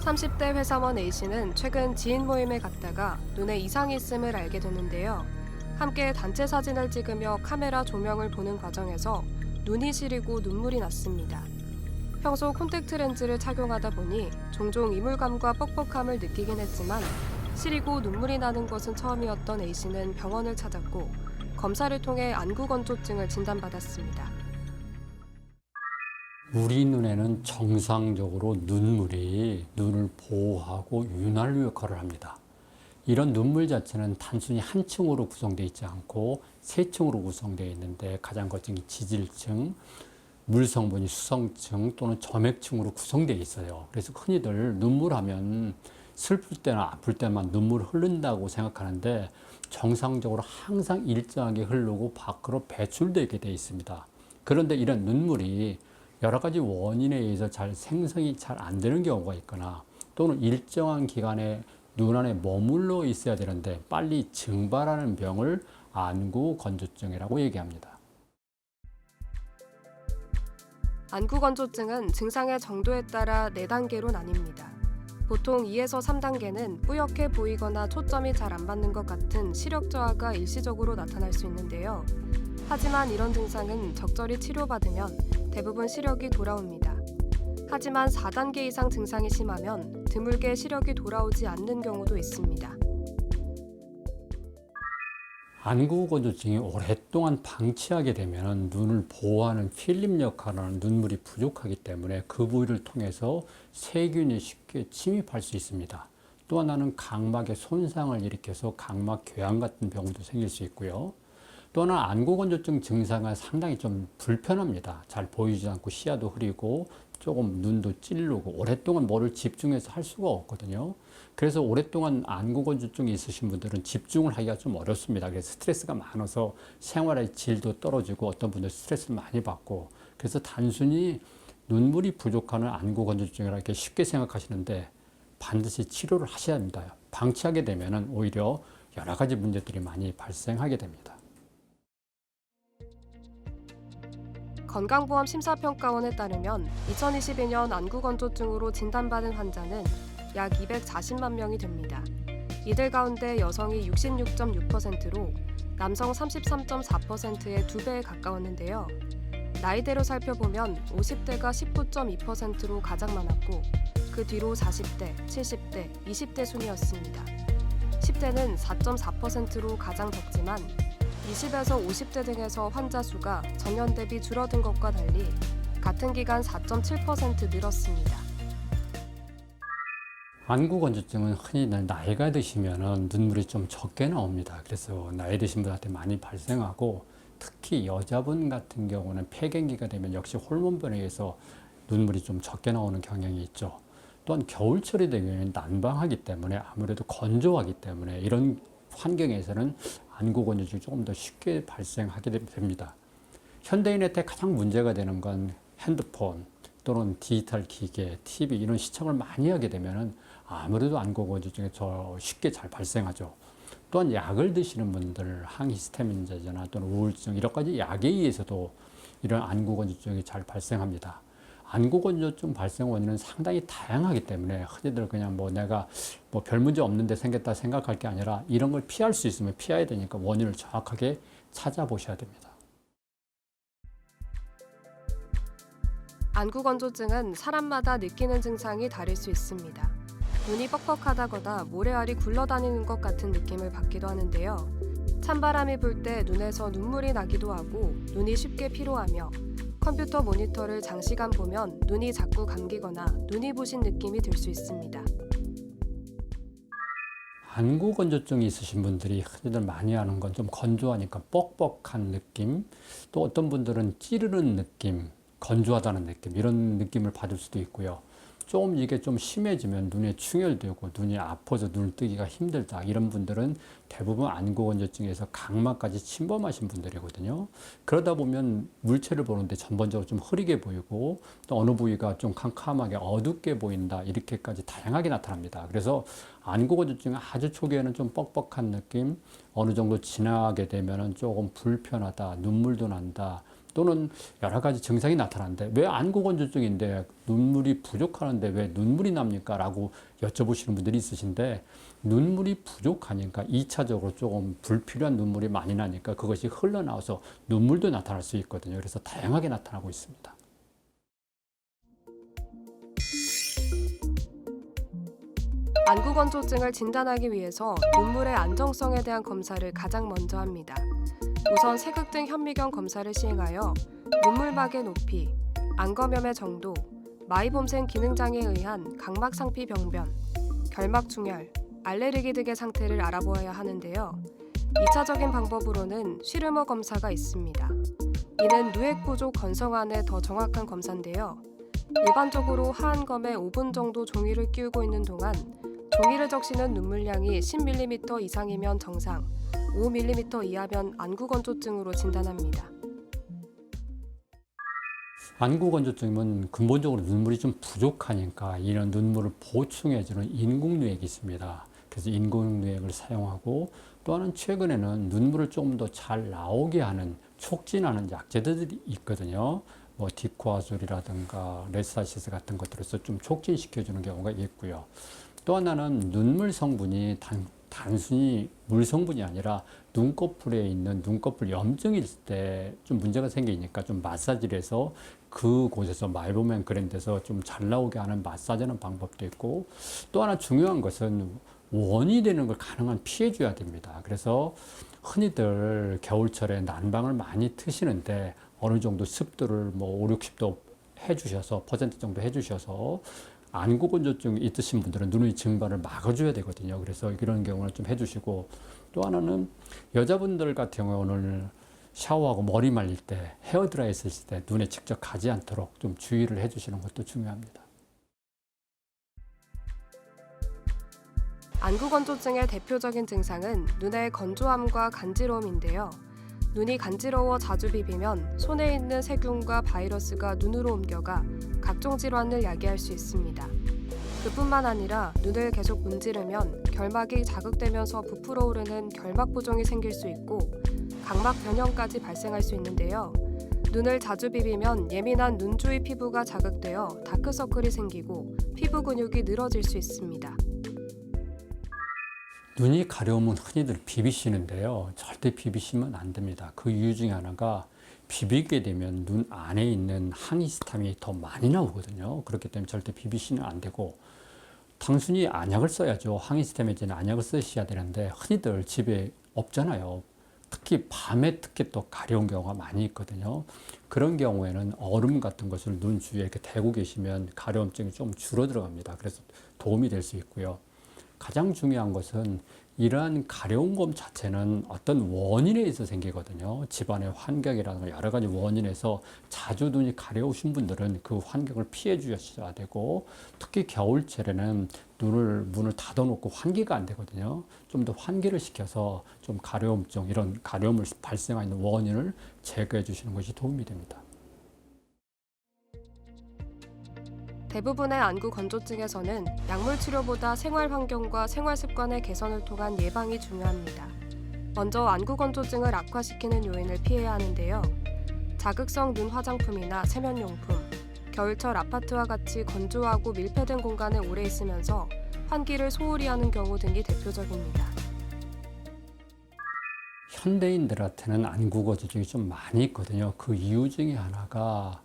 30대 회사원 A씨는 최근 지인 모임에 갔다가 눈에 이상이 있음을 알게 됐는데요. 함께 단체 사진을 찍으며 카메라 조명을 보는 과정에서 눈이 시리고 눈물이 났습니다. 평소 콘택트 렌즈를 착용하다 보니 종종 이물감과 뻑뻑함을 느끼긴 했지만 시리고 눈물이 나는 것은 처음이었던 A씨는 병원을 찾았고 검사를 통해 안구건조증을 진단받았습니다. 우리 눈에는 정상적으로 눈물이 눈을 보호하고 윤활유 역할을 합니다. 이런 눈물 자체는 단순히 한 층으로 구성되어 있지 않고 세 층으로 구성되어 있는데 가장 거층이 지질층, 물 성분이 수성층 또는 점액층으로 구성되어 있어요. 그래서 흔히들 눈물하면 슬플 때나 아플 때만 눈물 흐른다고 생각하는데 정상적으로 항상 일정하게 흐르고 밖으로 배출되게 되어 있습니다. 그런데 이런 눈물이 여러 가지 원인에 의해서 생성이 잘 안 되는 경우가 있거나 또는 일정한 기간에 눈 안에 머물러 있어야 되는데 빨리 증발하는 병을 안구건조증이라고 얘기합니다. 안구건조증은 증상의 정도에 따라 4단계로 나뉩니다. 보통 2에서 3단계는 뿌옇게 보이거나 초점이 잘 안 맞는 것 같은 시력 저하가 일시적으로 나타날 수 있는데요. 하지만 이런 증상은 적절히 치료받으면 대부분 시력이 돌아옵니다. 하지만 4단계 이상 증상이 심하면 드물게 시력이 돌아오지 않는 경우도 있습니다. 안구건조증이 오랫동안 방치하게 되면 눈을 보호하는 필름 역할을 하는 눈물이 부족하기 때문에 그 부위를 통해서 세균이 쉽게 침입할 수 있습니다. 또 하나는 각막에 손상을 일으켜서 각막 궤양 같은 병도 생길 수 있고요. 또 하나 안구건조증 증상은 상당히 좀 불편합니다. 잘 보이지 않고 시야도 흐리고 조금 눈도 찌르고 오랫동안 뭐를 집중해서 할 수가 없거든요. 그래서 오랫동안 안구건조증이 있으신 분들은 집중을 하기가 좀 어렵습니다. 그래서 스트레스가 많아서 생활의 질도 떨어지고 어떤 분들 스트레스를 많이 받고 그래서 단순히 눈물이 부족한 안구건조증이라 이렇게 쉽게 생각하시는데 반드시 치료를 하셔야 합니다. 방치하게 되면 오히려 여러 가지 문제들이 많이 발생하게 됩니다. 건강보험 심사평가원에 따르면 2022년 안구건조증으로 진단받은 환자는 약 240만 명이 됩니다. 이들 가운데 여성이 66.6%로 남성 33.4%의 2배에 가까웠는데요. 나이대로 살펴보면 50대가 19.2%로 가장 많았고 그 뒤로 40대, 70대, 20대 순이었습니다. 10대는 4.4%로 가장 적지만 20에서 50대 등에서 환자 수가 전년 대비 줄어든 것과 달리 같은 기간 4.7% 늘었습니다. 안구건조증은 흔히 나이가 드시면 눈물이 좀 적게 나옵니다. 그래서 나이 드신 분한테 많이 발생하고 특히 여자분 같은 경우는 폐경기가 되면 역시 호르몬 변화에 의해서 눈물이 좀 적게 나오는 경향이 있죠. 또한 겨울철이 되면 난방하기 때문에 아무래도 건조하기 때문에 이런 환경에서는 안구건조증이 조금 더 쉽게 발생하게 됩니다. 현대인한테 가장 문제가 되는 건 핸드폰 또는 디지털 기계, TV 이런 시청을 많이 하게 되면 아무래도 안구건조증이 더 쉽게 잘 발생하죠. 또한 약을 드시는 분들, 항히스타민제나 또는 우울증 여러 가지 약에 의해서도 이런 안구건조증이 잘 발생합니다. 안구건조증 발생 원인은 상당히 다양하기 때문에 흔히들 그냥 내가 별 문제 없는데 생겼다 생각할 게 아니라 이런 걸 피할 수 있으면 피해야 되니까 원인을 정확하게 찾아보셔야 됩니다. 안구건조증은 사람마다 느끼는 증상이 다를 수 있습니다. 눈이 뻑뻑하다거나 모래알이 굴러다니는 것 같은 느낌을 받기도 하는데요. 찬바람이 불 때 눈에서 눈물이 나기도 하고 눈이 쉽게 피로하며 컴퓨터 모니터를 장시간 보면 눈이 자꾸 감기거나 눈이 부신 느낌이 들 수 있습니다. 안구건조증이 있으신 분들이 흔히들 많이 하는 건 좀 건조하니까 뻑뻑한 느낌, 또 어떤 분들은 찌르는 느낌, 건조하다는 느낌 이런 느낌을 받을 수도 있고요. 조금 이게 좀 심해지면 눈에 충혈되고 눈이 아파서 눈을 뜨기가 힘들다 이런 분들은 대부분 안구건조증에서 각막까지 침범하신 분들이거든요. 그러다 보면 물체를 보는데 전반적으로 좀 흐리게 보이고 또 어느 부위가 좀 캄캄하게 어둡게 보인다 이렇게까지 다양하게 나타납니다. 그래서 안구건조증은 아주 초기에는 좀 뻑뻑한 느낌, 어느 정도 지나게 되면 조금 불편하다, 눈물도 난다, 또는 여러 가지 증상이 나타나는데 왜 안구건조증인데 눈물이 부족하는데 왜 눈물이 납니까? 라고 여쭤보시는 분들이 있으신데 눈물이 부족하니까 2차적으로 조금 불필요한 눈물이 많이 나니까 그것이 흘러나와서 눈물도 나타날 수 있거든요. 그래서 다양하게 나타나고 있습니다. 안구건조증을 진단하기 위해서 눈물의 안정성에 대한 검사를 가장 먼저 합니다. 우선 세극등 현미경 검사를 시행하여 눈물막의 높이, 안검염의 정도, 마이봄샘 기능장애에 의한 각막상피 병변, 결막충혈, 알레르기 등의 상태를 알아보아야 하는데요. 2차적인 방법으로는 쉬르머 검사가 있습니다. 이는 누액 부족 건성안의 더 정확한 검사인데요. 일반적으로 하안검에 5분 정도 종이를 끼우고 있는 동안 종이를 적시는 눈물량이 10mm 이상이면 정상, 5mm 이하면 안구건조증으로 진단합니다. 안구건조증은 근본적으로 눈물이 좀 부족하니까 이런 눈물을 보충해주는 인공누액이 있습니다. 그래서 인공누액을 사용하고 또 하나는 최근에는 눈물을 조금 더 잘 나오게 하는 촉진하는 약제들이 있거든요. 뭐 디쿠아졸이라든가 레사시스 같은 것들에서 좀 촉진시켜주는 경우가 있고요. 또 하나는 눈물 성분이 단순히 물 성분이 아니라 눈꺼풀에 있는 눈꺼풀 염증일 때 좀 문제가 생기니까 좀 마사지를 해서 그곳에서 마이보맨 그랜드에서 좀 잘 나오게 하는 마사지하는 방법도 있고 또 하나 중요한 것은 원이 되는 걸 가능한 피해 줘야 됩니다. 그래서 흔히들 겨울철에 난방을 많이 트시는데 어느 정도 습도를 뭐 5, 60도 해주셔서 퍼센트 정도 해주셔서 안구건조증이 있으신 분들은 눈의 증발을 막아줘야 되거든요. 그래서 이런 경우는 좀 해주시고 또 하나는 여자분들 같은 경우는 샤워하고 머리 말릴 때 헤어드라이 했을 때 눈에 직접 가지 않도록 좀 주의를 해주시는 것도 중요합니다. 안구건조증의 대표적인 증상은 눈의 건조함과 간지러움인데요. 눈이 간지러워 자주 비비면 손에 있는 세균과 바이러스가 눈으로 옮겨가 각종 질환을 야기할 수 있습니다. 그뿐만 아니라 눈을 계속 문지르면 결막이 자극되면서 부풀어 오르는 결막 부종이 생길 수 있고 각막 변형까지 발생할 수 있는데요. 눈을 자주 비비면 예민한 눈 주위 피부가 자극되어 다크서클이 생기고 피부 근육이 늘어질 수 있습니다. 눈이 가려우면 흔히들 비비시는데요. 절대 비비시면 안 됩니다. 그 이유 중에 하나가 비비게 되면 눈 안에 있는 항히스타민이 더 많이 나오거든요. 그렇기 때문에 절대 비비시면 안 되고 단순히 안약을 써야죠. 항히스타민제는 안약을 쓰셔야 되는데 흔히들 집에 없잖아요. 특히 밤에 특히 또 가려운 경우가 많이 있거든요. 그런 경우에는 얼음 같은 것을 눈 주위에 이렇게 대고 계시면 가려움증이 좀 줄어들어갑니다. 그래서 도움이 될 수 있고요. 가장 중요한 것은 이러한 가려움검 자체는 어떤 원인에 의해서 생기거든요. 집안의 환경이라든가 여러 가지 원인에서 자주 눈이 가려우신 분들은 그 환경을 피해 주셔야 되고 특히 겨울철에는 문을 닫아놓고 환기가 안 되거든요. 좀 더 환기를 시켜서 좀 가려움증 이런 가려움을 발생하는 원인을 제거해 주시는 것이 도움이 됩니다. 대부분의 안구 건조증에서는 약물 치료보다 생활 환경과 생활 습관의 개선을 통한 예방이 중요합니다. 먼저 안구 건조증을 악화시키는 요인을 피해야 하는데요. 자극성 눈 화장품이나 세면용품, 겨울철 아파트와 같이 건조하고 밀폐된 공간에 오래 있으면서 환기를 소홀히 하는 경우 등이 대표적입니다. 현대인들한테는 안구 건조증이 좀 많이 있거든요. 그 이유 중에 하나가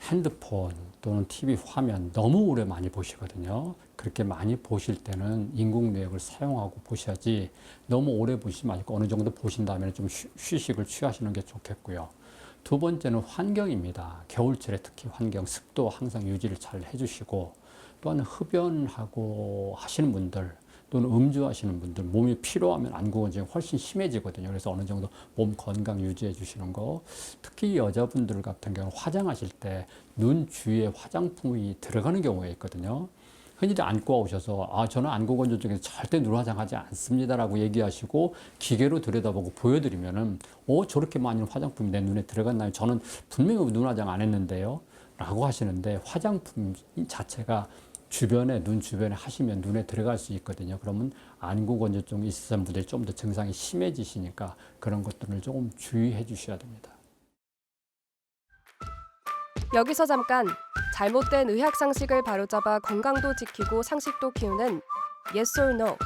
핸드폰 또는 TV 화면 너무 오래 많이 보시거든요. 그렇게 많이 보실 때는 인공누액을 사용하고 보셔야지 너무 오래 보시지 말고 어느 정도 보신 다음에 좀 휴식을 취하시는 게 좋겠고요. 두 번째는 환경입니다. 겨울철에 특히 환경, 습도 항상 유지를 잘 해주시고 또한 흡연하고 하시는 분들 또는 음주하시는 분들 몸이 피로하면 안구건조증이 훨씬 심해지거든요. 그래서 어느 정도 몸 건강 유지해 주시는 거 특히 여자분들 같은 경우 화장하실 때 눈 주위에 화장품이 들어가는 경우가 있거든요. 흔히들 안과 오셔서 저는 안구건조증에서 절대 눈 화장하지 않습니다라고 얘기하시고 기계로 들여다보고 보여드리면은 저렇게 많은 화장품이 내 눈에 들어갔나요? 저는 분명히 눈 화장 안 했는데요 라고 하시는데 화장품 자체가 눈 주변에 하시면 눈에 들어갈 수 있거든요. 그러면 안구건조증 있으신 분들이 좀 더 증상이 심해지시니까 그런 것들을 조금 주의해 주셔야 됩니다. 여기서 잠깐 잘못된 의학 상식을 바로잡아 건강도 지키고 상식도 키우는 Yes or No.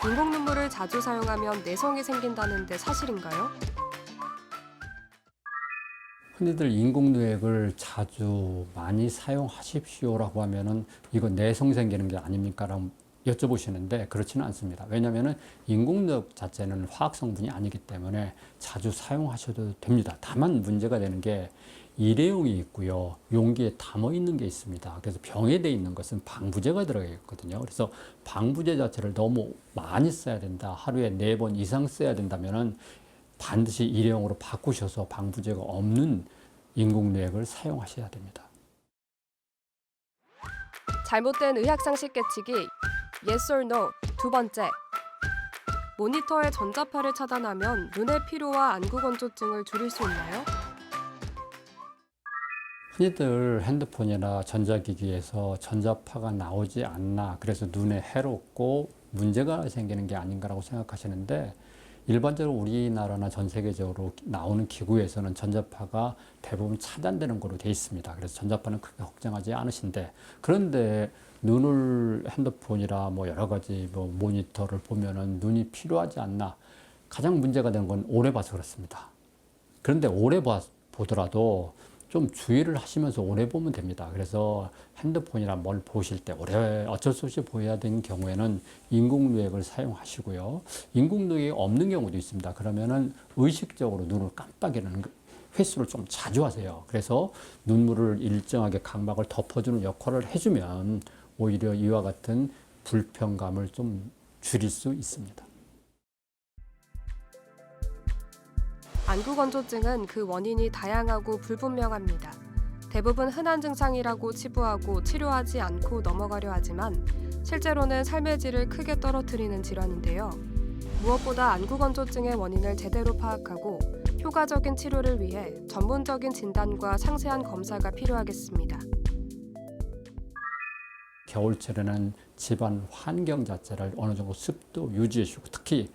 인공 눈물을 자주 사용하면 내성이 생긴다는데 사실인가요? 흔히들 인공누액을 자주 많이 사용하십시오라고 하면은 이거 내성 생기는 게 아닙니까라고 여쭤보시는데 그렇지는 않습니다. 왜냐하면 인공누액 자체는 화학 성분이 아니기 때문에 자주 사용하셔도 됩니다. 다만 문제가 되는 게 일회용이 있고요. 용기에 담아 있는 게 있습니다. 그래서 병에 돼 있는 것은 방부제가 들어가 있거든요. 그래서 방부제 자체를 너무 많이 써야 된다. 하루에 4번 이상 써야 된다면은 반드시 일회용으로 바꾸셔서 방부제가 없는 인공누액을 사용하셔야 됩니다. 잘못된 의학 상식 깨치기 Yes or No. 두 번째. 모니터의 전자파를 차단하면 눈의 피로와 안구 건조증을 줄일 수 있나요? 흔히들 핸드폰이나 전자기기에서 전자파가 나오지 않나, 그래서 눈에 해롭고 문제가 생기는 게 아닌가라고 생각하시는데, 일반적으로 우리나라나 전 세계적으로 나오는 기구에서는 전자파가 대부분 차단되는 걸로 되어 있습니다. 그래서 전자파는 크게 걱정하지 않으신데, 그런데 눈을 핸드폰이라 뭐 여러 가지 뭐 모니터를 보면은 눈이 피로하지 않나, 가장 문제가 되는 건 오래 봐서 그렇습니다. 그런데 오래 보더라도 좀 주의를 하시면서 오래 보면 됩니다. 그래서 핸드폰이나 뭘 보실 때 오래 어쩔 수 없이 보여야 되는 경우에는 인공누액을 사용하시고요. 인공누액이 없는 경우도 있습니다. 그러면은 의식적으로 눈을 깜빡이는 횟수를 좀 자주 하세요. 그래서 눈물을 일정하게 각막을 덮어주는 역할을 해주면 오히려 이와 같은 불편감을 좀 줄일 수 있습니다. 안구 건조증은 그 원인이 다양하고 불분명합니다. 대부분 흔한 증상이라고 치부하고 치료하지 않고 넘어가려 하지만 실제로는 삶의 질을 크게 떨어뜨리는 질환인데요. 무엇보다 안구 건조증의 원인을 제대로 파악하고 효과적인 치료를 위해 전문적인 진단과 상세한 검사가 필요하겠습니다. 겨울철에는 집안 환경 자체를 어느 정도 습도 유지해 주고, 특히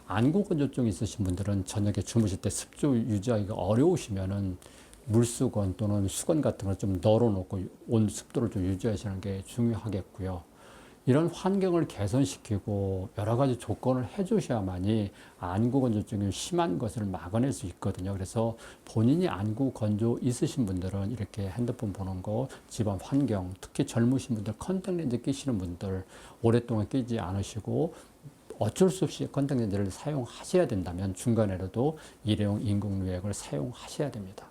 안구 건조증 있으신 분들은 저녁에 주무실 때 습도 유지하기가 어려우시면은 물수건 또는 수건 같은 걸 좀 널어놓고 온 습도를 좀 유지하시는 게 중요하겠고요. 이런 환경을 개선시키고 여러 가지 조건을 해주셔야만이 안구 건조증이 심한 것을 막아낼 수 있거든요. 그래서 본인이 안구 건조 있으신 분들은 이렇게 핸드폰 보는 거, 집안 환경, 특히 젊으신 분들, 컨택렌즈 끼시는 분들 오랫동안 끼지 않으시고 어쩔 수 없이 컨택렌즈를 사용하셔야 된다면 중간에라도 일회용 인공누액을 사용하셔야 됩니다.